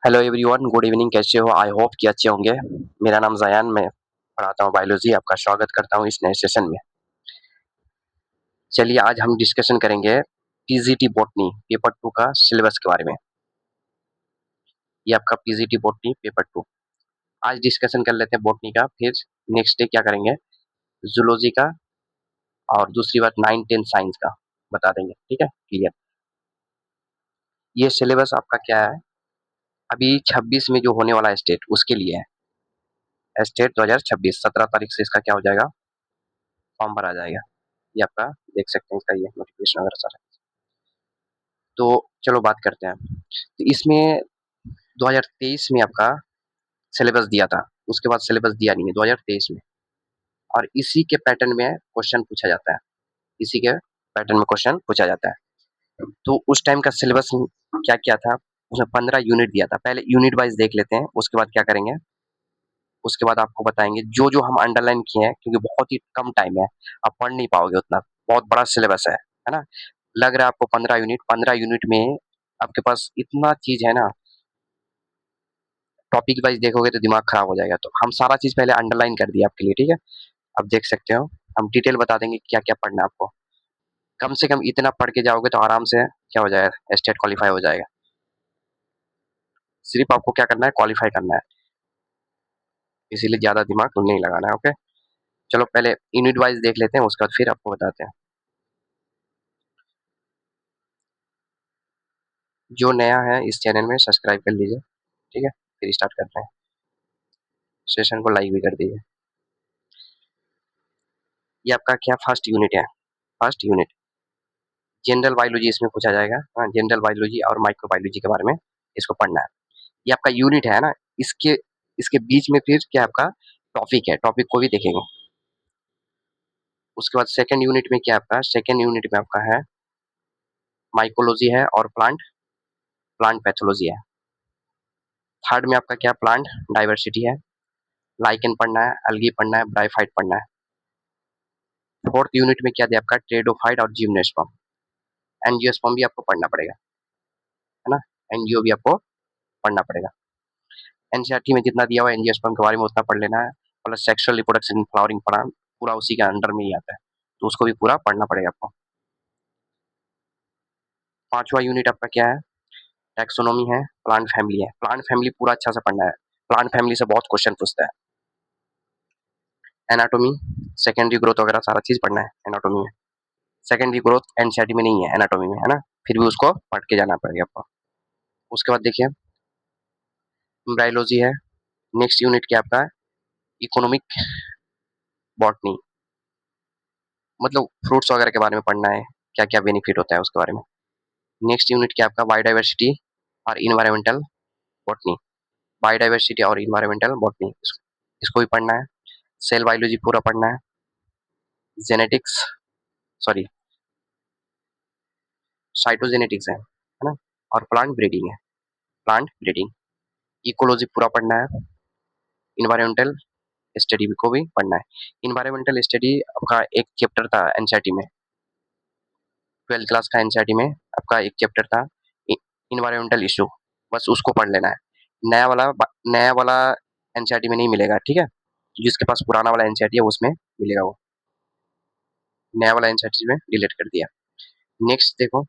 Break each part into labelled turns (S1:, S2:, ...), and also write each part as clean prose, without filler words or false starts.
S1: Hello everyone, good evening. कैसे हो? I hope कि अच्छे होंगे। मेरा नाम ज़यान, मैं पढ़ाता हूँ बायोलॉजी। आपका स्वागत करता हूँ इस नए सेशन में। चलिए आज हम डिस्कशन करेंगे पीजीटी बॉटनी पेपर 2 का सिलेबस के बारे में। ये आपका पीजीटी बॉटनी पेपर 2। आज डिस्कशन कर लेते हैं बॉटनी का, फिर नेक्स्ट डे क्या करेंगे जूलॉजी का, और दूसरी बात 9-10 साइंस का बता देंगे। ठीक है, क्लियर। ये सिलेबस आपका क्या है, अभी 26 में जो होने वाला है स्टेट, उसके लिए है। स्टेट 2026 17 तारीख से इसका क्या हो जाएगा, फॉर्म भरा जाएगा। ये आपका देख सकते हैं, इसका ये नोटिफिकेशन वगैरह सारा। तो चलो बात करते हैं। तो इसमें 2023 में आपका सिलेबस दिया था, उसके बाद सिलेबस दिया नहीं है 2023 में, और इसी के पैटर्न में क्वेश्चन पूछा जाता है। इसी के पैटर्न में क्वेश्चन पूछा जाता है। तो उस टाइम का सिलेबस क्या क्या था, उसमें 15 यूनिट दिया था। पहले यूनिट वाइज देख लेते हैं, उसके बाद क्या करेंगे, उसके बाद आपको बताएंगे जो जो हम अंडरलाइन किए हैं, क्योंकि बहुत ही कम टाइम है, आप पढ़ नहीं पाओगे उतना, बहुत बड़ा सिलेबस है ना। लग रहा है आपको 15 यूनिट में आपके पास इतना चीज है ना, टॉपिक वाइज देखोगे तो दिमाग खराब हो जाएगा। तो हम सारा चीज पहले अंडरलाइन कर दिया आपके लिए, ठीक है। अब देख सकते हो, हम डिटेल बता देंगे क्या क्या पढ़ना है आपको। कम से कम इतना पढ़ के जाओगे तो आराम से क्या हो जाएगा, स्टेट क्वालिफाई हो जाएगा। सिर्फ आपको क्या करना है, क्वालिफाई करना है, इसीलिए ज्यादा दिमाग नहीं लगाना है। ओके, चलो पहले यूनिट वाइज देख लेते हैं, उसके बाद फिर आपको बताते हैं। जो नया है इस चैनल में सब्सक्राइब कर लीजिए, ठीक है। फिर स्टार्ट करते हैं, सेशन को लाइक भी कर दीजिए। ये आपका क्या फर्स्ट यूनिट है, फर्स्ट यूनिट जनरल बायोलॉजी इसमें पूछा जाएगा। हाँ, जनरल बायोलॉजी और माइक्रो बायोलॉजी के बारे में इसको पढ़ना है। ये आपका यूनिट है ना, इसके इसके बीच में फिर क्या आपका टॉपिक है, टॉपिक को भी देखेंगे। उसके बाद सेकंड यूनिट में क्या आपका, सेकंड यूनिट में आपका है माइकोलॉजी है और प्लांट प्लांट पैथोलॉजी है। थर्ड में आपका क्या, प्लांट डाइवर्सिटी है, लाइकेन पढ़ना है, अलगी पढ़ना है, ब्राइफाइट पढ़ना है। फोर्थ यूनिट में क्या दिया आपका, ट्रेडोफाइट और जिम्नोस्पर्म। एंजियोस्पर्म भी आपको पढ़ना पड़ेगा, है ना। एनजीओ भी आपको पढ़ना पड़ेगा। एनसीईआरटी में जितना दिया हुआ है एंजियोस्पर्म के बारे में उतना पढ़ लेना है। Plus sexual reproduction in flowering पढ़ा, पूरा उसी के अंडर में ही आता है, तो उसको भी पूरा पढ़ना पड़ेगा आपको। पांचवा यूनिट आपका क्या है, टैक्सोनॉमी है, प्लांट फैमिली है। प्लांट फैमिली पूरा अच्छा से पढ़ना है, प्लांट फैमिली से बहुत क्वेश्चन पूछता है। एनाटोमी, सेकेंडरी ग्रोथ वगैरह सारा चीज पढ़ना है एनाटोमी में। सेकेंडरी ग्रोथ एनसीईआरटी में नहीं है एनाटोमी में, है ना, फिर भी उसको पढ़ के जाना पड़ेगा आपको। उसके बाद देखिए एम्ब्रायोलॉजी है। नेक्स्ट यूनिट क्या आपका, इकोनॉमिक बॉटनी, मतलब फ्रूट्स वगैरह के बारे में पढ़ना है, क्या क्या बेनिफिट होता है उसके बारे में। नेक्स्ट यूनिट क्या आपका, बायोडाइवर्सिटी और इन्वायरमेंटल बॉटनी, बायोडाइवर्सिटी और इन्वायरमेंटल बॉटनी, इसको भी पढ़ना है। सेल बायोलॉजी पूरा पढ़ना है। जेनेटिक्स, सॉरी साइटोजेनेटिक्स है ना, और प्लांट ब्रीडिंग है, प्लांट ब्रीडिंग। इकोलॉजी पूरा पढ़ना है। इन्वायरमेंटल स्टडी को भी पढ़ना है। इन्वायरमेंटल स्टडी आपका एक चैप्टर था एनसीईआरटी में, 12th क्लास का एनसीईआरटी में आपका एक चैप्टर था इन्वायरमेंटल इशू, बस उसको पढ़ लेना है। नया वाला एनसीईआरटी में नहीं मिलेगा, ठीक है। जिसके पास पुराना वाला एनसीईआरटी है उसमें मिलेगा वो, नया वाला एनसीईआरटी में डिलीट कर दिया। नेक्स्ट देखो,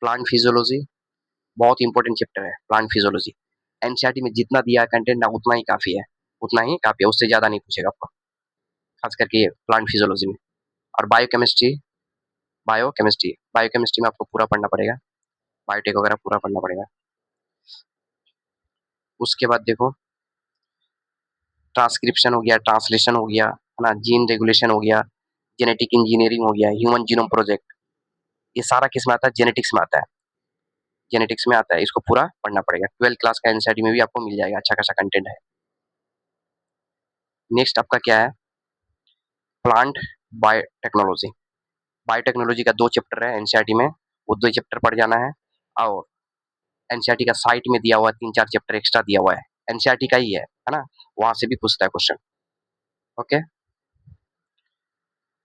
S1: प्लांट फिजियोलॉजी, बहुत इंपॉर्टेंट चैप्टर है प्लांट फिजियोलॉजी। एनसीईआरटी में जितना दिया है कंटेंट ना, उतना ही काफी है, उतना ही काफी है, उससे ज्यादा नहीं पूछेगा आपको, खास करके ये प्लांट फिजियोलॉजी में। और बायोकेमिस्ट्री, बायोकेमिस्ट्री में आपको पूरा पढ़ना पड़ेगा, बायोटेक वगैरह पूरा पढ़ना पड़ेगा। उसके बाद देखो ट्रांसक्रिप्शन हो गया, ट्रांसलेशन हो गया, है ना, जीन रेगुलेशन हो गया, जेनेटिक इंजीनियरिंग हो गया, ह्यूमन जीनोम प्रोजेक्ट, ये सारा किस में आता है, जेनेटिक्स में आता है, जेनेटिक्स में आता है, इसको पूरा पढ़ना पड़ेगा। 12th क्लास का एनसीईआरटी में भी आपको मिल जाएगा, अच्छा खासा कंटेंट है। नेक्स्ट आपका क्या है, प्लांट बायोटेक्नोलॉजी। बायोटेक्नोलॉजी का 2 चैप्टर है एनसीईआरटी में, वो 2 चैप्टर पढ़ जाना है। और एनसीईआरटी का साइट में दिया हुआ है 3-4 चैप्टर एक्स्ट्रा दिया हुआ है, एनसीईआरटी का ही है ना, वहां से भी पूछता है क्वेश्चन। ओके,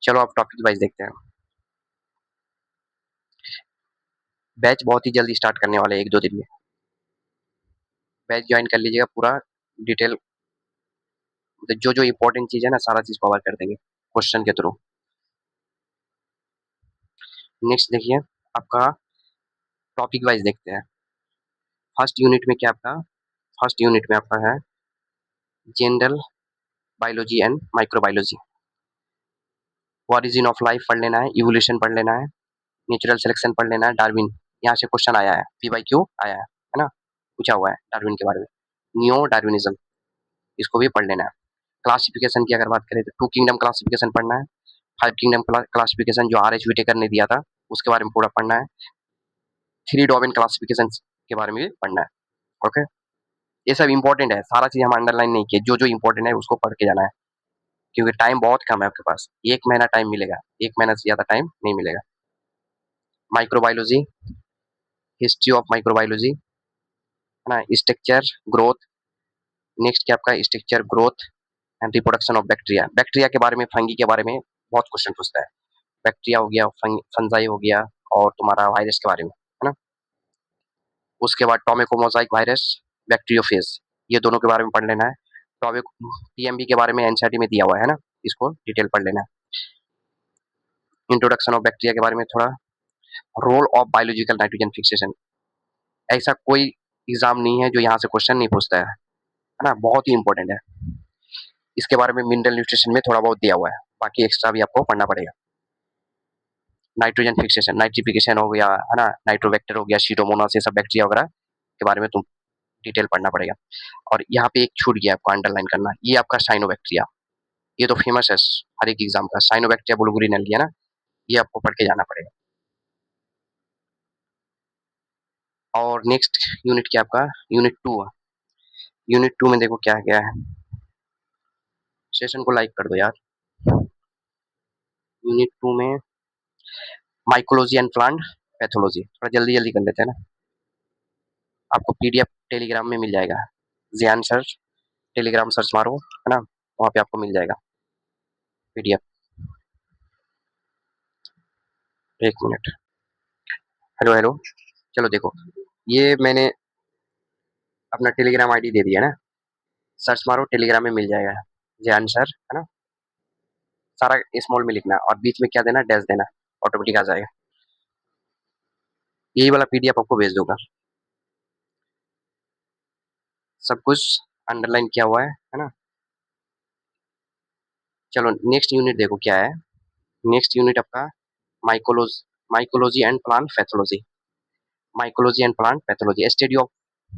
S1: चलो आप टॉपिक वाइज देखते हैं। बैच बहुत ही जल्दी स्टार्ट करने वाले हैं, 1-2 दिन में। बैच ज्वाइन कर लीजिएगा, पूरा डिटेल जो जो इंपॉर्टेंट चीज़ है ना सारा चीज़ कवर कर देंगे क्वेश्चन के थ्रू। नेक्स्ट देखिए आपका टॉपिक वाइज देखते हैं। फर्स्ट यूनिट में क्या आपका, फर्स्ट यूनिट में आपका है general biology and microbiology. Origin of life पढ़ लेना है, इवोल्यूशन पढ़ लेना है, नेचुरल सिलेक्शन पढ़ लेना है, डार्विन, यहाँ से क्वेश्चन आया है, पीवाईक्यू आया है ना, पूछा हुआ है डार्विन के बारे में। नियो डार्विनिज्म, इसको भी पढ़ लेना है। क्लासिफिकेशन की अगर बात करें तो टू किंगडम क्लासिफिकेशन पढ़ना है, फाइव किंगडम क्लासिफिकेशन जो आर एच विटेकर ने दिया था उसके बारे में पूरा पढ़ना है, थ्री डॉबिन क्लासिफिकेशन के बारे में भी पढ़ना है। ओके, ये सब इंपॉर्टेंट है, सारा चीज हम अंडरलाइन नहीं किए, जो जो इंपॉर्टेंट है उसको पढ़ के जाना है, क्योंकि टाइम बहुत कम है आपके पास, एक महीना टाइम मिलेगा, एक महीना से ज्यादा टाइम नहीं मिलेगा। माइक्रोबायोलॉजी, हिस्ट्री ऑफ माइक्रोबायोलॉजी है ना, स्ट्रक्चर ग्रोथ, नेक्स्ट क्या आपका structure growth and reproduction of bacteria, bacteria के बारे में, फंगी के बारे में बहुत क्वेश्चन पूछता है, बैक्टीरिया हो गया, फंजाई हो गया, और तुम्हारा वायरस के बारे में, है ना। उसके बाद टोमेको मोजाइक वायरस, बैक्टीरियोफेज, ये दोनों के बारे में पढ़ लेना है। टोमेको टीएमबी के बारे में एनसीईआरटी में दिया हुआ है ना, इसको डिटेल पढ़ लेना है। इंट्रोडक्शन ऑफ बैक्टीरिया के बारे में थोड़ा, role of biological nitrogen fixation, ऐसा कोई एग्जाम नहीं है जो यहाँ से क्वेश्चन नहीं पूछता है ना, बहुत ही इंपॉर्टेंट है। इसके बारे में मिनरल न्यूट्रिशन में थोड़ा बहुत दिया हुआ है, बाकी एक्स्ट्रा भी आपको पढ़ना पड़ेगा। नाइट्रोजन फिक्सेशन, नाइट्रिफिकेशन हो गया है ना, नाइट्रोवेक्टर हो गया, सीडोमोनास, ये सब बैक्टीरिया वगैरह के बारे में तुम डिटेल पढ़ना पड़ेगा। और यहाँ पे एक छूट गया आपको अंडरलाइन करना, ये आपका साइनोबैक्टीरिया, ये तो फेमस है हर एक एग्जाम का, साइनोबैक्टीरिया बुलगुरिनल है ना, ये आपको पढ़ के जाना पड़ेगा। और नेक्स्ट यूनिट क्या आपका, यूनिट टू है। यूनिट टू में देखो क्या क्या है, सेशन को लाइक कर दो यार। यूनिट टू में माइकोलॉजी एंड प्लांट पैथोलॉजी, थोड़ा जल्दी जल्दी कर लेते हैं ना, आपको पीडीएफ टेलीग्राम में मिल जाएगा, जियान सर टेलीग्राम सर्च मारो है ना, वहाँ पे आपको मिल जाएगा पीडीएफ। एक मिनट, हेलो हेलो, चलो देखो, ये मैंने अपना टेलीग्राम आईडी दे दिया ना, सर्च मारो टेलीग्राम में मिल जाएगा, जियान सर है ना, सारा स्मॉल में लिखना और बीच में क्या देना, डैश देना, ऑटोमेटिक आ जाएगा। यही वाला पीडीएफ आपको भेज दूंगा, सब कुछ अंडरलाइन किया हुआ है ना। चलो नेक्स्ट यूनिट देखो क्या है, नेक्स्ट यूनिट आपका mycology, mycology and plant pathology, mycology and plant pathology, study of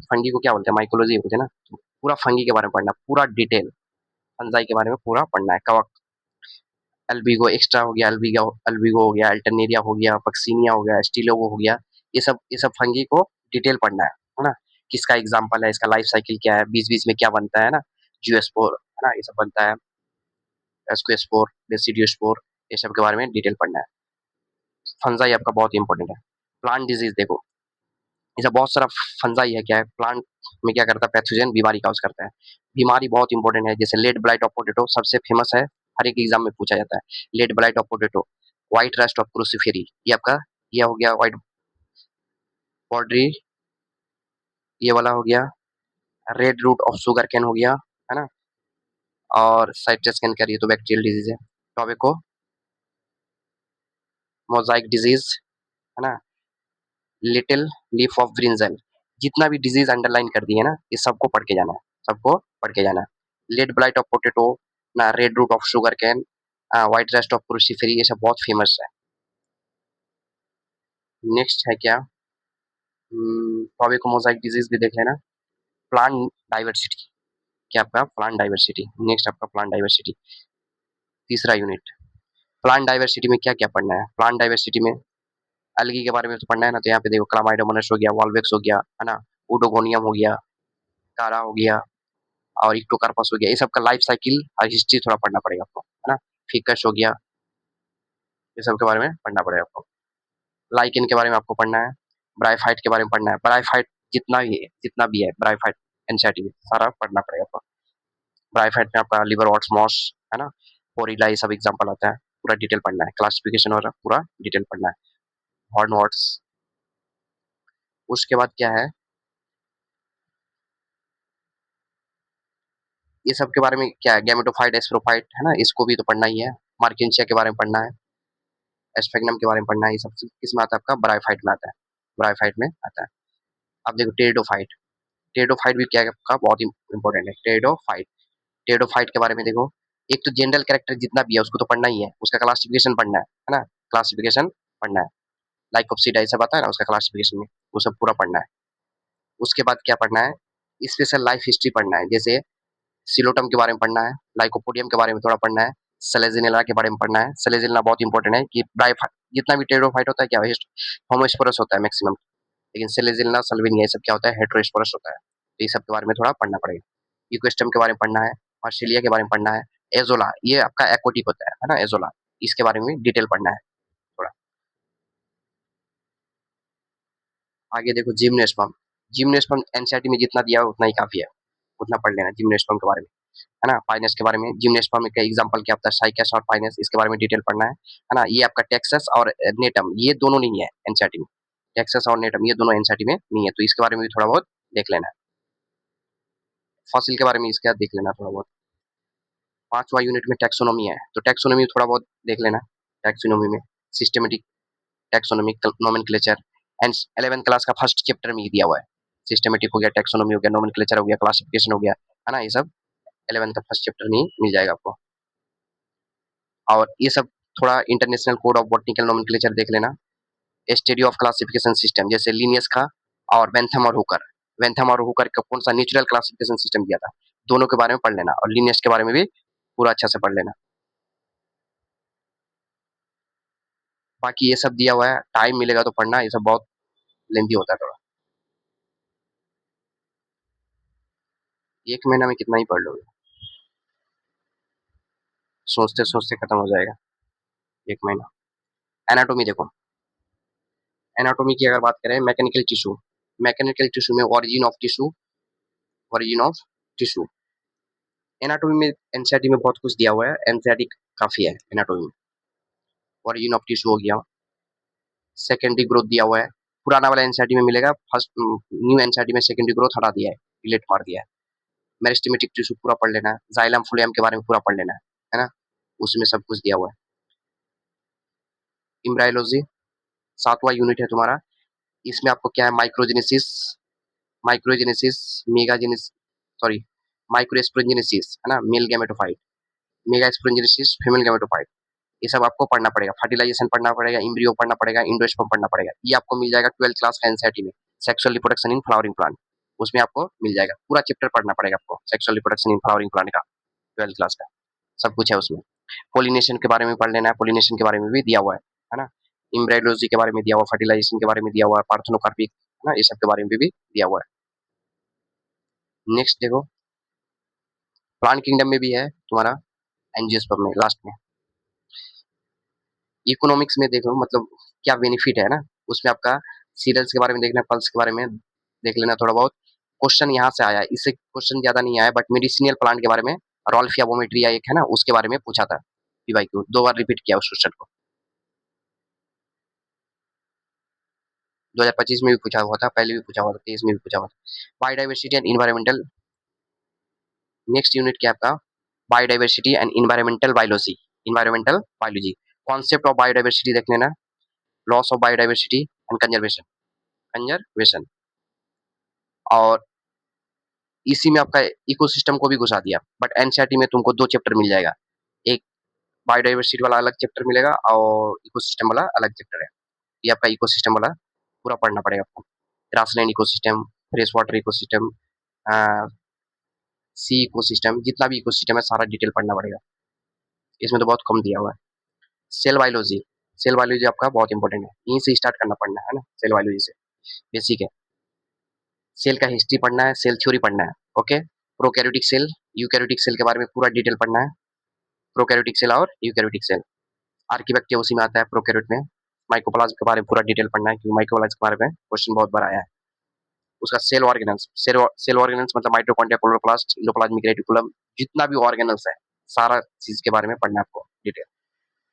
S1: fungi को क्या बोलते हैं, माइकोलॉजी बोलते हैं ना, तो पूरा फंगी के बारे में पढ़ना, पूरा डिटेल फंजाई के बारे में पूरा पढ़ना है, कवक, अल्बिगो एक्स्ट्रा हो गया, अल्बिगो अल्बिगो हो गया, अल्टरनेरिया हो गया, पक्सीनिया हो गया, स्टिलोगो हो गया, ये सब फंगी को डिटेल पढ़ना है ना, किसका एग्जाम्पल है, इसका लाइफ साइकिल क्या है, बीच बीच में क्या बनता है ना, जियोस्पोर है ना, ये सब बनता है, एस्कोस्पोर, डेसिडियोस्पोर, ये सब के बारे में डिटेल पढ़ना है। फंजाई आपका बहुत इंपॉर्टेंट है। प्लांट डिजीज देखो, ऐसा बहुत सारा फंजाई है, क्या है प्लांट में क्या करता है, पैथोजन बीमारी काउज करता है, बीमारी बहुत इंपॉर्टेंट है, जैसे लेड ब्लाइट ऑफ पोटैटो सबसे फेमस है, हर एक एग्जाम में पूछा जाता है, leaf blight of potato, white rust of cruciferae, ये आपका ये हो गया, व्हाइट बॉर्डरी ये वाला हो गया, red root of sugarcane हो गया है ना, और साइट्रस कैन कैन, ये तो बैक्टीरियल डिजीज है, टोबैको मोजाइक डिजीज है ना, लिटिल लीफ ऑफ ब्रिंजल, जितना भी डिजीज अंडरलाइन कर दिए ना, ये सबको पढ़ के जाना है, सबको पढ़ के जाना है। लेड ब्लाइट ऑफ पोटैटो ना, red root of sugarcane, white rust of cruciferae, ये सब बहुत फेमस है। नेक्स्ट है क्या, टोबैको मोजाइक डिजीज भी देख लेना। प्लांट डाइवर्सिटी, क्या आपका प्लांट डाइवर्सिटी, नेक्स्ट आपका प्लांट डाइवर्सिटी, तीसरा यूनिट। प्लांट डाइवर्सिटी में क्या क्या पढ़ना है, प्लांट डाइवर्सिटी में अलगी के बारे में तो पढ़ना है ना, तो यहाँ पे देखो क्लामाइडोमोनास हो गया, वॉल्वेक्स हो गया है ना, उडोगोनियम हो गया, कारा हो गया, और इक्टोकार्पस हो गया, ये सब का लाइफ साइकिल और हिस्ट्री थोड़ा पढ़ना पड़ेगा आपको है ना, फिकस हो गया, ये सब के बारे में पढ़ना पड़ेगा आपको। लाइकेन के बारे में आपको पढ़ना है, ब्राइफाइट के बारे में पढ़ना है, ब्राइफाइट जितना भी है ब्राइफाइट एनसीईआरटी में सारा पढ़ना पड़ेगा आपको। ब्राइफाइट में आपका लिवर वॉट्स मॉस है ना, पोरिला, ये सब एग्जाम्पल आता है, पूरा डिटेल पढ़ना है, क्लासिफिकेशन और पूरा डिटेल पढ़ना है। हॉर्न वॉट्स, उसके बाद क्या है, ये सब के बारे में क्या है, गैमेटोफाइट, एस्प्रोफाइट है ना, इसको भी तो पढ़ना ही है। मार्किंचिया के बारे में पढ़ना है, एस्फेगनम के बारे में पढ़ना है। ये सब किसमें आता है आपका, ब्रायोफाइट में आता है, ब्रायोफाइट में आता है। अब देखो टेरिडोफाइट, टेरिडोफाइट भी क्या है आपका, बहुत इंपॉर्टेंट है। टेरिडोफाइट, टेरिडोफाइट के बारे में देखो, एक तो जनरल कैरेक्टर जितना भी है उसको तो पढ़ना ही है, उसका क्लासिफिकेशन पढ़ना है ना, क्लासिफिकेशन पढ़ना है। लाइकोप्सिडा ये सब आता है ना उसका क्लासिफिकेशन में, वो सब पूरा पढ़ना है। उसके बाद क्या पढ़ना है, स्पेशल लाइफ हिस्ट्री पढ़ना है, जैसे सिलोटम के बारे में पढ़ना है, लाइकोपोडियम के बारे में थोड़ा पढ़ना है, सेलेजिनेला के बारे में पढ़ना है। सेलेजिनेला बहुत इंपॉर्टेंट है कि ब्रायोफाइट जितना भी टेरिडोफाइट होता है क्या होमोस्पोरस होता है मैक्सिमम, लेकिन सेलेजिनेला, सल्विनिया ये सब क्या होता है, हेटेरोस्पोरस होता है। तो ये सब के बारे में थोड़ा पढ़ना पड़ेगा। इकोसिस्टम के बारे में पढ़ना है, मार्सिलिया के बारे में पढ़ना है, एजोला ये आपका एक्वाटिक होता है ना, एजोला इसके बारे में डिटेल पढ़ना है थोड़ा। आगे देखो जिम्नोस्पर्म, जिम्नोस्पर्म एनसीईआरटी में जितना दिया है उतना ही काफी है, उतना पढ़ लेना जिम्नोस्पर्म के बारे में, है ना। पाइनस के बारे में, जिम्नोस्पर्म का एग्जांपल क्या होता है, साइकस और पाइनस, इसके बारे में डिटेल पढ़ना है ना। ये आपका टेक्सस और नेटम ये दोनों नहीं है एनसीईआरटी में, टेक्सस और नेटम ये दोनों एनसीईआरटी में नहीं है, तो इसके बारे में भी थोड़ा बहुत देख लेना है। फॉसिल के बारे में इसका देख लेना थोड़ा बहुत। पांचवा यूनिट में टैक्सोनॉमी है, तो टैक्सोनॉमी थोड़ा बहुत देख लेना। टैक्सोनॉमी में systematic taxonomy, nomenclature and 11th class का फर्स्ट चैप्टर में ही दिया हुआ है। सिस्टमेटिक हो गया, टैक्सोनॉमी हो गया, नोमेनक्लेचर हो गया, क्लासिफिकेशन हो गया, है ना। ये सब 11th का फर्स्ट चैप्टर में ही मिल जाएगा आपको। और ये सब थोड़ा international code of botanical nomenclature देख लेना। स्टडी ऑफ क्लासिफिकेशन सिस्टम, जैसे लिनियस का और बेंथम और हुकर, बेंथम और हुकर का कौन सा नेचुरल क्लासिफिकेशन सिस्टम दिया था, दोनों के बारे में पढ़ लेना, और लिनियस के बारे में भी पूरा अच्छा से पढ़ लेना। बाकी ये सब दिया हुआ है, टाइम मिलेगा तो पढ़ना, ये सब बहुत लेंथी होता है थोड़ा। एक महीना में कितना ही पढ़ लोगे, सोचते सोचते खत्म हो जाएगा एक महीना। एनाटोमी देखो, एनाटोमी की अगर बात करें, मैकेनिकल टिश्यू, मैकेनिकल टिश्यू में origin of tissue, origin of tissue, anatomy में एनसीईआरटी में बहुत कुछ दिया हुआ है, एनसीईआरटी काफी है एनाटोमी में। ओरिजिन ऑफ टिश्यू हो गया, सेकेंडरी ग्रोथ दिया हुआ है, पुराना वाला एनसीईआरटी में मिलेगा, फर्स्ट न्यू एनसीईआरटी में सेकेंडरी ग्रोथ हटा दिया है, डिलीट मार दिया है। मेरिस्टेमेटिक टिश्यू पूरा पढ़ लेना है, जाइलम फ्लोएम के बारे में पूरा पढ़ लेना है ना, उसमें सब कुछ दिया हुआ है। इम्ब्रायोलॉजी 7वां यूनिट है तुम्हारा, इसमें आपको क्या है, microgenesis, microgenesis, megagenesis, sorry microsporogenesis है ना, male gametophyte, mega sporogenesis, female gametophyte, ये सब आपको पढ़ना पड़ेगा। फर्टिलाइजेशन पढ़ना पड़ेगा, एम्ब्रियो पढ़ना पड़ेगा, इंडोस्पर्म पढ़ना पड़ेगा। ये आपको मिल जाएगा 12th क्लास का एनसीईआरटी में, sexual reproduction in flowering plant, उसमें आपको मिल जाएगा, पूरा चैप्टर पढ़ना पड़ेगा आपको sexual reproduction in flowering plant का, 12th क्लास का सब कुछ है उसमें। पोलिनेशन के बारे में पढ़ लेना है, पोलिनेशन के बारे में भी दिया हुआ है ना। इम्ब्रायोलॉजी के बारे में दिया हुआ, फर्टिलाइजेशन के बारे में दिया हुआ है, पार्थेनोकार्पिक है ना, ये सब के बारे में भी दिया हुआ है। नेक्स्ट देखो, प्लांट किंगडम में भी है तुम्हारा, एंजियोस्पर्म में लास्ट में। इकोनॉमिक्स में देखो मतलब क्या बेनिफिट है ना, उसमें आपका सीरियल्स के बारे में देखना, पल्स के बारे में देख लेना थोड़ा बहुत। क्वेश्चन यहाँ से आया है, इससे क्वेश्चन ज्यादा नहीं आया, बट मेडिसिनल प्लांट के बारे में, रॉल्फिया वोमेट्रिया एक है ना, उसके बारे में पूछा था पीवाईक्यू, 2 बार रिपीट किया उस क्वेश्चन को। 2025 में भी पूछा हुआ था, पहले भी पूछा हुआ था, 23 में भी पूछा हुआ था। Biodiversity and environmental, next unit क्या आपका, biodiversity and environmental biology, environmental biology, concept of biodiversity देख लेना, loss of biodiversity and conservation, conservation, और इसी में आपका इकोसिस्टम को भी घुसा दिया, बट एनसीईआरटी में तुमको 2 चैप्टर मिल जाएगा, एक बायोडाइवर्सिटी वाला अलग चैप्टर मिलेगा और इकोसिस्टम वाला अलग चैप्टर है। ये आपका इकोसिस्टम वाला पूरा पढ़ना पड़ेगा आपको, grassland ecosystem, fresh water ecosystem, sea ecosystem, जितना भी इकोसिस्टम है सारा डिटेल पढ़ना पड़ेगा, इसमें तो बहुत कम दिया हुआ है। सेल बायोलॉजी, सेल बायोलॉजी आपका बहुत इंपॉर्टेंट है, यहीं से स्टार्ट करना पड़ना है ना, सेल बायोलॉजी से बेसिक है। सेल का हिस्ट्री पढ़ना है, सेल थ्योरी पढ़ना है, okay. Prokaryotic cell, eukaryotic cell के बारे में पूरा डिटेल पढ़ना है, प्रोकैरियोटिक सेल और यूकैरियोटिक सेल, आर्किबैक्टिया उसी में आता है प्रोकैरियोट में। माइकोप्लाज्म के बारे में पूरा डिटेल पढ़ना है, क्योंकि माइकोप्लाज्म के बारे में क्वेश्चन बहुत बार आया है। उसका सेल ऑर्गेनल्स, सेल ऑर्गेनल्स मतलब माइटोकॉन्ड्रिया, क्लोरोप्लास्ट, एंडोप्लाज्मिक रेटिकुलम, जितना भी ऑर्गेनल्स है सारा चीज के बारे में पढ़ना है आपको डिटेल।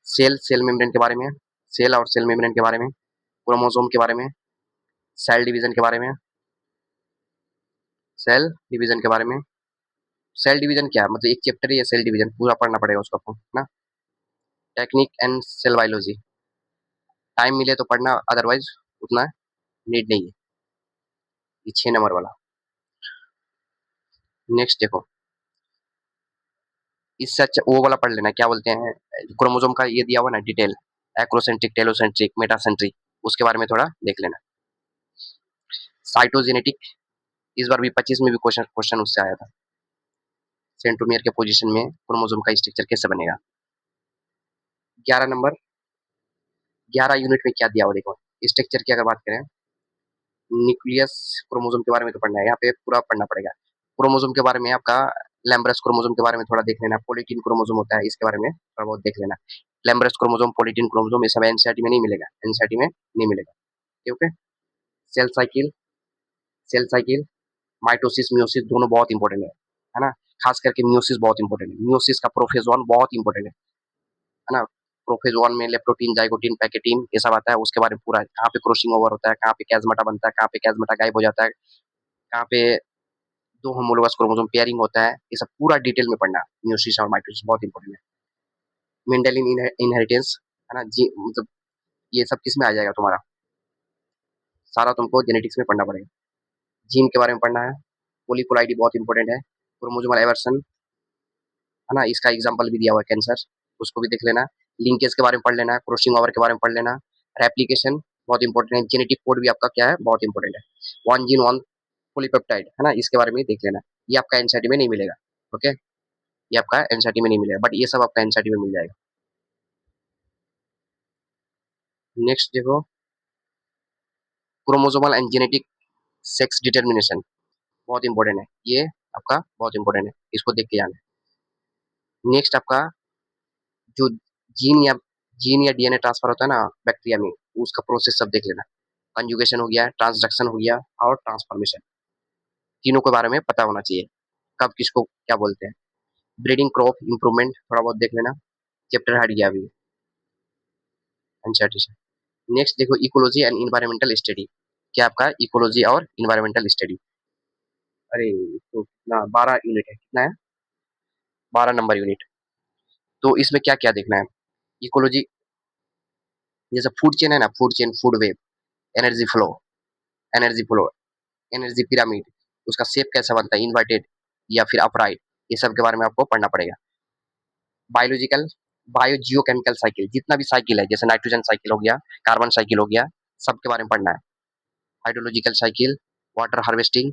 S1: सेल, सेल मेम्ब्रेन के बारे में, सेल और सेल मेम्ब्रेन के बारे में, क्रोमोसोम के बारे में, सेल डिवीजन के बारे में, सेल डिवीजन के बारे में, सेल डिवीजन क्या है, मतलब एक चैप्टर ही है सेल डिवीजन, पूरा पढ़ना पड़ेगा उसको आपको ना। Technique and cell biology, time मिले तो पढ़ना, अदरवाइज उतना नीड नहीं है। ये 6 नंबर वाला। नेक्स्ट देखो, इससे अच्छा वो वाला पढ़ लेना, क्या बोलते हैं, क्रोमोसोम का ये दिया हुआ ना डिटेल, एक्रोसेंट्रिक, टेलोसेंट्रिक, मेटासेंट्रिक, उसके बारे में थोड़ा देख लेना। साइटोजेनेटिक, इस बार भी 25 में भी क्वेश्चन क्वेश्चन उससे आया था। सेंट्रोमियर के पोजीशन में क्रोमोसोम का स्ट्रक्चर कैसे बनेगा। 11 नंबर, 11 यूनिट में क्या दिया हुआ देखो, स्ट्रक्चर की अगर बात करें, न्यूक्लियस क्रोमोसोम के बारे में तो पढ़ना है, यहाँ पे पूरा पढ़ना पड़ेगा। क्रोमोसोम के बारे में आपका लैम्ब्रस क्रोमोसोम के बारे में थोड़ा देख लेना, पोलिटीन क्रोमोसोम होता है, इसके बारे में थोड़ा बहुत देख लेना। लैम्ब्रस क्रोमोसोम, पोलिटीन क्रोमोसोम, ये सब एनसीईआरटी में नहीं मिलेगा, एनसीईआरटी में नहीं मिलेगा। ठीक है। Cell cycle, cell cycle, mitosis meiosis दोनों बहुत इंपॉर्टेंट है ना। खास करके मियोसिस बहुत इंपॉर्टेंट है, मियोसिस का प्रोफेज 1 बहुत इंपॉर्टेंट है ना। प्रोफेज 1 में लेप्टोटीन, जाइगोटीन, पैकेटीन, ये सब आता है, उसके बारे में पूरा कहाँ पे क्रॉसिंग ओवर होता है, कहाँ पे कैजमटा बनता है, कहाँ पे कैजमटा गायब हो जाता है, कहाँ पे दो होमोलोगस क्रोमोसोम पेयरिंग होता है, ये सब पूरा डिटेल में पढ़ना। मियोसिस और माइटोसिस बहुत इंपॉर्टेंट है। मेंडेलियन इनहेरिटेंस है ना, जी मतलब ये सब किस में आ जाएगा तुम्हारा, सारा तुमको जेनेटिक्स में पढ़ना पड़ेगा। जीन के बारे में पढ़ना है, पोलीपोलाइडी बहुत इंपॉर्टेंट है, क्रोमोसोमल एवर्सन है ना, इसका एग्जाम्पल भी दिया हुआ है कैंसर, उसको भी देख लेना। लिंकेज के बारे में पढ़ लेना, क्रॉसिंग ओवर के बारे में पढ़ लेना। रेप्लिकेशन बहुत इंपॉर्टेंट है, जेनेटिक कोड भी आपका क्या है, बहुत इंपॉर्टेंट है। वन जीन वन पॉलीपेप्टाइड है ना, इसके बारे में देख लेना। ये आपका एनसीईआरटी में नहीं मिलेगा। ओके, ये आपका एनसीईआरटी में नहीं मिलेगा, बट ये सब आपका एनसीईआरटी में मिल जाएगा। नेक्स्ट देखो, chromosomal and genetic sex determination बहुत इंपॉर्टेंट है, ये आपका बहुत इंपॉर्टेंट है, इसको देख के जाना है। नेक्स्ट आपका जो जीन या डीएनए ट्रांसफर होता है ना बैक्टीरिया में, उसका प्रोसेस सब देख लेना। कंजुगेशन हो गया, ट्रांसडक्शन हो गया, और ट्रांसफॉर्मेशन, तीनों के बारे में पता होना चाहिए, कब किसको क्या बोलते हैं। ब्रीडिंग क्रॉप इंप्रूवमेंट थोड़ा बहुत देख लेना, चैप्टर हट गया अभी एनसीईआरटी से। नेक्स्ट देखो, इकोलॉजी एंड इन्वायरमेंटल स्टडी, क्या आपका इकोलॉजी और इन्वायरमेंटल स्टडी। अरे तो कितना, 12 यूनिट है, कितना है, 12 नंबर यूनिट। तो इसमें क्या क्या देखना है, इकोलॉजी, जैसे फूड चेन है ना, food chain, food web, energy flow, energy flow, energy pyramid, उसका शेप कैसा बनता है, इन्वर्टेड या फिर अपराइट, ये सब के बारे में आपको पढ़ना पड़ेगा। बायोलॉजिकल, बायो जियोकेमिकल साइकिल, जितना भी साइकिल है, जैसे नाइट्रोजन साइकिल हो गया, कार्बन साइकिल हो गया, सबके बारे में पढ़ना है। Hydrological cycle, water harvesting,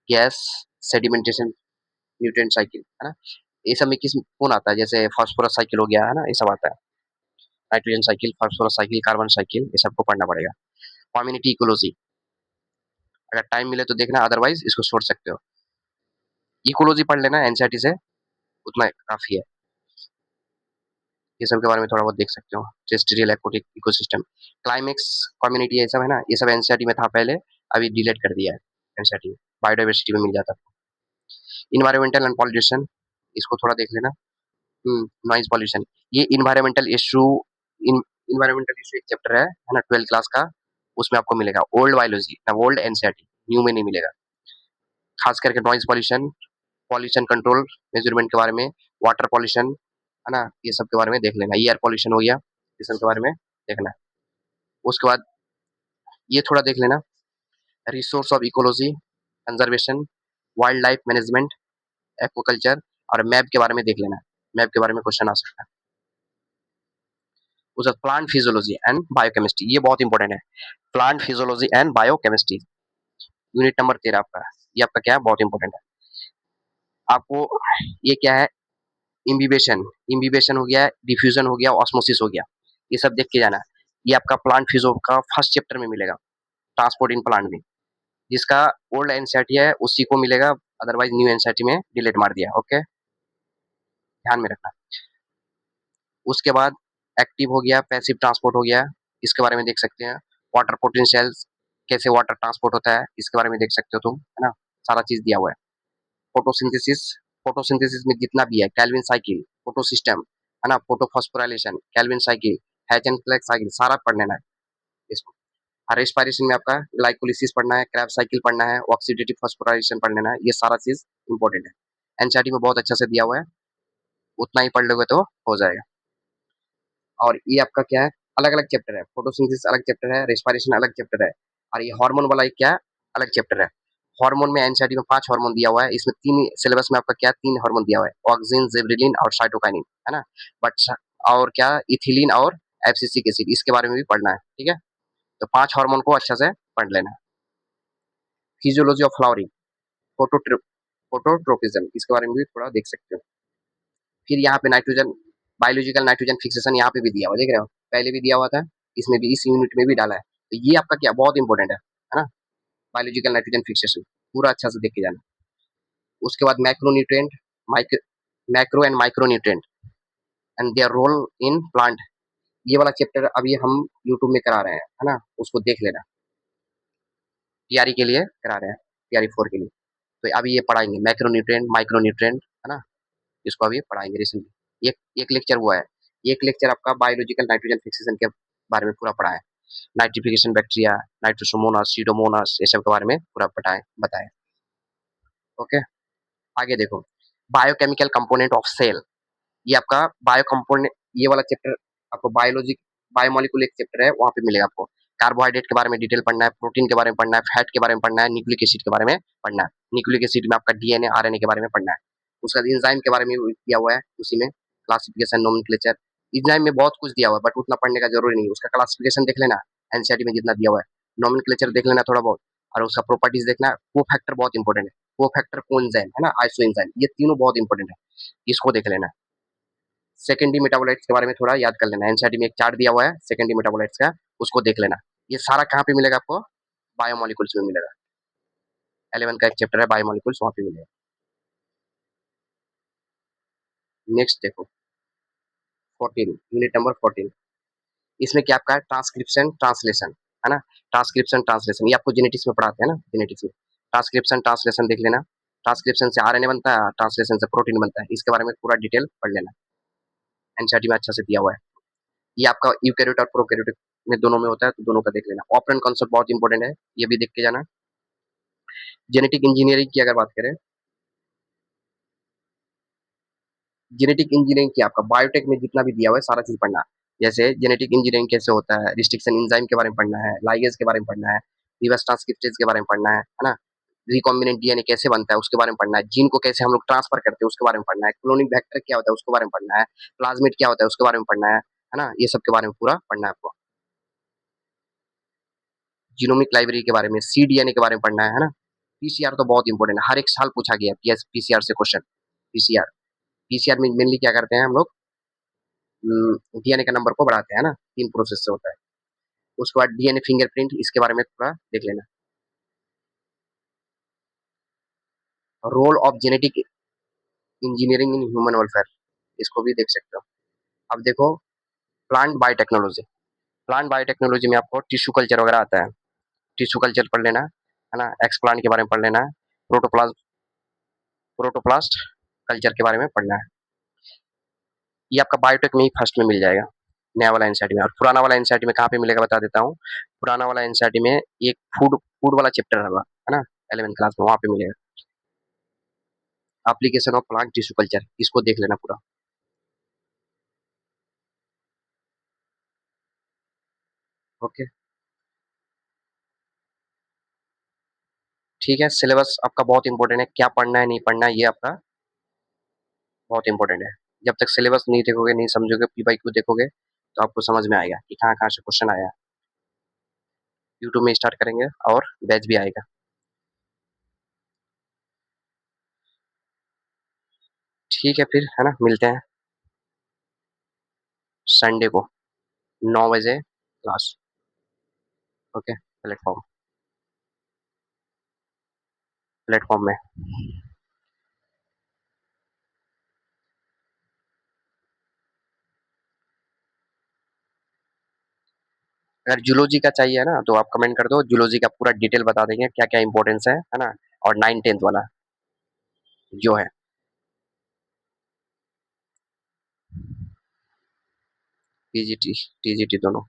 S1: gas sedimentation, nutrient cycle है ना, ये सब में किस कौन आता है, जैसे फास्फोरस साइकिल हो गया है ना, ये सब आता है। Nitrogen cycle, phosphorus cycle, carbon cycle, ये सबको पढ़ना पड़ेगा। कम्युनिटी इकोलॉजी, अगर टाइम मिले तो देखना, अदरवाइज इसको छोड़ सकते हो। इकोलॉजी पढ़ लेना एनसीईआरटी से, उतना काफी है। ये सब के बारे में थोड़ा बहुत देख सकते हो, terrestrial aquatic ecosystem, climax, community, ये सब है ना, ये सब एनसीईआरटी में था पहले, अभी डिलीट कर दिया है एनसीईआरटी में, बायोडाइवर्सिटी में मिल जाता है। इन्वायरमेंटल एंड पॉल्यूशन, इसको थोड़ा देख लेना। नॉइज पॉल्यूशन, ये इन्वायरमेंटल इशू, इन्वायरमेंटल इशू एक चैप्टर है ना, 12th क्लास का, उसमें आपको मिलेगा। ओल्ड बायोलॉजी ना, ओल्ड एनसीईआरटी, न्यू में नहीं मिलेगा। खास करके noise pollution, pollution control measurement के बारे में, वाटर पॉल्यूशन है ना, ये सब के बारे में देख लेना। एयर पॉल्यूशन हो गया, ये सब के बारे में देखना है। उसके बाद ये थोड़ा देख लेना, resource of ecology, conservation, wild life management, aquaculture, और मैप के बारे में देख लेना, मैप के बारे में क्वेश्चन आ सकता है। उसके बाद प्लांट फिजियोलॉजी एंड बायोकेमिस्ट्री, ये बहुत इंपॉर्टेंट है, plant physiology and biochemistry, unit number 13 आपका, ये आपका क्या है, बहुत इंपॉर्टेंट है आपको। ये क्या है, इम्बिबेशन, इम्बिबेशन हो गया, डिफ्यूजन हो गया, ऑस्मोसिस हो गया, ये सब देख के जाना। ये आपका प्लांट फिजियो का फर्स्ट चैप्टर में मिलेगा, ट्रांसपोर्ट इन प्लांट में, जिसका ओल्ड एनसीईआरटी है उसी को मिलेगा, अदरवाइज न्यू एनसीईआरटी में डिलीट मार दिया। ओके, ध्यान में रखना। उसके बाद एक्टिव हो गया, पैसिव ट्रांसपोर्ट हो गया, इसके बारे में देख सकते हैं। वाटर पोटेंशियल्स, कैसे वाटर ट्रांसपोर्ट होता है, इसके बारे में देख सकते हो तुम, है ना, सारा चीज दिया हुआ है। फोटोसिंथेसिस, फोटोसिंथेसिस में जितना भी है, कैल्विन साइकिल, फोटो सिस्टम है ना, फोटोफॉस्फोराइलेशन, कैल्विन साइकिल, हैजेनफ्लेक साइकिल, सारा पढ़ लेना है इसको। रेस्पिरेशन में आपका ग्लाइकोलिसिस पढ़ना है, क्रैब साइकिल पढ़ना है, ऑक्सीडेटिव फॉस्फोराइलेशन पढ़ लेना है, ये सारा चीज इंपॉर्टेंट है। एनसीईआरटी में बहुत अच्छा से दिया हुआ है, उतना ही पढ़ लोगे तो हो जाएगा। और ये आपका क्या है, अलग अलग चैप्टर है, फोटोसिंथेसिस अलग चैप्टर है, रेस्पिरेशन अलग चैप्टर है, और ये हार्मोन वाला एक क्या है, अलग चैप्टर है। हार्मोन में एनसीईआरटी में 5 हार्मोन दिया हुआ है, इसमें 3 सिलेबस में आपका क्या 3 हार्मोन दिया हुआ है, ऑक्सिन, जिबरेलिन और साइटोकाइनिन, है ना। बट और क्या इथिलीन और एब्सिसिक एसिड, इसके बारे में भी पढ़ना है, ठीक है। तो 5 हार्मोन को अच्छा से पढ़ लेना है। फिजियोलॉजी ऑफ फ्लावरिंग, फोटोट्रोपिज्म, इसके बारे में भी थोड़ा देख सकते हो। फिर यहाँ पे नाइट्रोजन, बायोलॉजिकल नाइट्रोजन फिक्सेशन यहाँ पे भी दिया हुआ, देख रहे हो, पहले भी दिया हुआ था, इसमें भी इस यूनिट में भी डाला है। तो ये आपका क्या बहुत इंपॉर्टेंट है ना, बायोलॉजिकल नाइट्रोजन फिक्सेशन पूरा अच्छा से देख के जाना। उसके बाद macronutrient, macro and micronutrient and their role in plant, ये वाला चैप्टर अभी हम यूट्यूब में करा रहे हैं, है ना, उसको देख लेना, टीआरई के लिए करा रहे हैं, टीआरई 4 के लिए। तो अभी ये पढ़ाएंगे मैक्रोन्यूट्रिएंट, माइक्रोन्यूट्रिएंट, है ना, इसको अभी पढ़ाएंगे रिसेंटली। एक लेक्चर हुआ है, एक लेक्चर आपका बायोलॉजिकल नाइट्रोजन फिक्सेशन के बारे में पूरा पढ़ा है, नाइट्रिफिकेशन बैक्टीरिया, नाइट्रोसोमोनास, सीडोमोनास, ये सब के बारे में पूरा बताया। ओके, आगे देखो, बायोकेमिकल कंपोनेंट ऑफ सेल, ये आपका बायो कंपोनेंट, ये वाला चैप्टर आपको बायोलॉजी, बायोमोलिकुलर एक चैप्टर है, वहाँ पे मिलेगा आपको। कार्बोहाइड्रेट के बारे में डिटेल पढ़ना है, प्रोटीन के बारे में पढ़ना है, फैट के बारे में पढ़ना है, न्यूक्लिक एसिड के बारे में पढ़ना है। न्यूक्लिक एसिड में आपका डीएनए, आरएनए के बारे में पढ़ना है। उसका एंजाइम के बारे में भी दिया हुआ है, उसी में क्लासिफिकेशन, नोमेनक्लेचर। एंजाइम में बहुत कुछ दिया हुआ है, बट उतना पढ़ने का जरूरी नहीं है, उसका क्लासिफिकेशन देख लेना, एनसीईआरटी में जितना दिया हुआ है, नोमेनक्लेचर देख लेना थोड़ा बहुत, और उसका प्रॉपर्टीज देखना। को फैक्टर बहुत इंपॉर्टेंट है, को फैक्टर, को एंजाइम, है ना, आइसो एंजाइम, ये तीनों बहुत इंपॉर्टेंट है, इसको देख लेना। सेकेंडरी मेटाबोलाइट्स के बारे में थोड़ा याद कर लेना, एनसीईआरटी में एक चार्ट दिया हुआ है सेकेंडरी मेटाबोलाइट्स का, उसको देख लेना। ये सारा कहाँ पे मिलेगा आपको, बायोमोलिकुल्स में मिलेगा, 11 का एक चैप्टर है बायोमोलिकुल्स, वहाँ पे मिलेगा। नेक्स्ट देखो 14, यूनिट नंबर 14, इसमें क्या आपका ट्रांसक्रिप्शन ट्रांसलेशन, है ना, ट्रांसक्रिप्शन ट्रांसलेशन, ये आपको जेनेटिक्स में पढ़ाते हैं ना, जेनेटिक्स में। ट्रांसक्रिप्शन ट्रांसलेशन देख लेना, ट्रांसक्रिप्शन से आरएनए बनता है, ट्रांसलेशन से प्रोटीन बनता है, इसके बारे में पूरा डिटेल पढ़ लेना, एनसीईआरटी में अच्छा से दिया हुआ है। ये आपका यूकैरियोट और प्रोकैरियोट में दोनों में होता है, तो दोनों का देख लेना। ऑपरेंट कॉन्सेप्ट बहुत इंपॉर्टेंट है, ये भी देख के जाना। जेनेटिक इंजीनियरिंग की अगर बात करें, जेनेटिक इंजीनियरिंग की आपका बायोटेक में जितना भी दिया हुआ है सारा चीज पढ़ना। जैसे जेनेटिक इंजीनियरिंग कैसे होता है, रिस्ट्रिक्शन एंजाइम के बारे में पढ़ना है, लाइगेज के बारे में पढ़ना है, रिवर्स ट्रांसक्रिप्टेज के बारे में पढ़ना है ना, रिकॉम्बिनेंट डीएनए कैसे बनता है उसके बारे में पढ़ना है, जीन को कैसे हम लोग ट्रांसफर करते हैं उसके बारे में पढ़ना है, क्लोनिंग वेक्टर क्या होता है उसके बारे में पढ़ना है, प्लाज्मिड क्या होता है उसके बारे में पढ़ना है ना, ये सब के बारे में पूरा पढ़ना है आपको। जीनोमिक लाइब्रेरी के बारे में, सीडीएनए के बारे में पढ़ना है ना। पीसीआर तो बहुत इंपॉर्टेंट है, हर एक साल पूछा गया है पीसीआर से क्वेश्चन। पीसीआर, पीसीआर में मेनली क्या करते हैं हम लोग, डीएनए का नंबर को बढ़ाते हैं ना, 3 प्रोसेस से होता है। उसके बाद डीएनए फिंगरप्रिंट, इसके बारे में थोड़ा देख लेना। Role of genetic engineering in human welfare, इसको भी देख सकते हो। अब देखो प्लांट बायोटेक्नोलॉजी, प्लांट बायोटेक्नोलॉजी में आपको टिश्यू कल्चर वगैरह आता है, टिश्यू कल्चर पढ़ लेना है ना, एक्सप्लांट के बारे में पढ़ लेना है, प्रोटोप्लास्ट कल्चर के बारे में पढ़ना है। ये आपका बायोटेक में ही फर्स्ट में मिल जाएगा, नया वाला एनसीईआरटी में। और पुराना वाला एनसीईआरटी में कहाँ पे मिलेगा बता देता हूँ। पुराना वाला एनसीईआरटी में एक फूड फूड वाला चैप्टर होगा, है ना, 11th क्लास में, वहाँ पे मिलेगा। Application of plant tissue culture, इसको देख लेना पूरा। ओके, ठीक है, सिलेबस आपका बहुत इंपॉर्टेंट है, क्या पढ़ना है नहीं पढ़ना है ये आपका बहुत इंपॉर्टेंट है। जब तक सिलेबस नहीं देखोगे, नहीं समझोगे, पीवाईक्यू देखोगे, तो आपको समझ में आएगा कि कहाँ कहाँ से क्वेश्चन आया है। यूट्यूब में स्टार्ट करेंगे और बैच भी आएगा। ठीक है फिर, है ना, मिलते हैं संडे को 9 बजे क्लास। ओके, प्लेटफॉर्म प्लेटफॉर्म में। अगर जूलॉजी का चाहिए ना तो आप कमेंट कर दो, जूलॉजी का पूरा डिटेल बता देंगे क्या क्या इंपॉर्टेंस है ना। और 9th 10th वाला जो है, टीजीटी टीजीटी दोनों।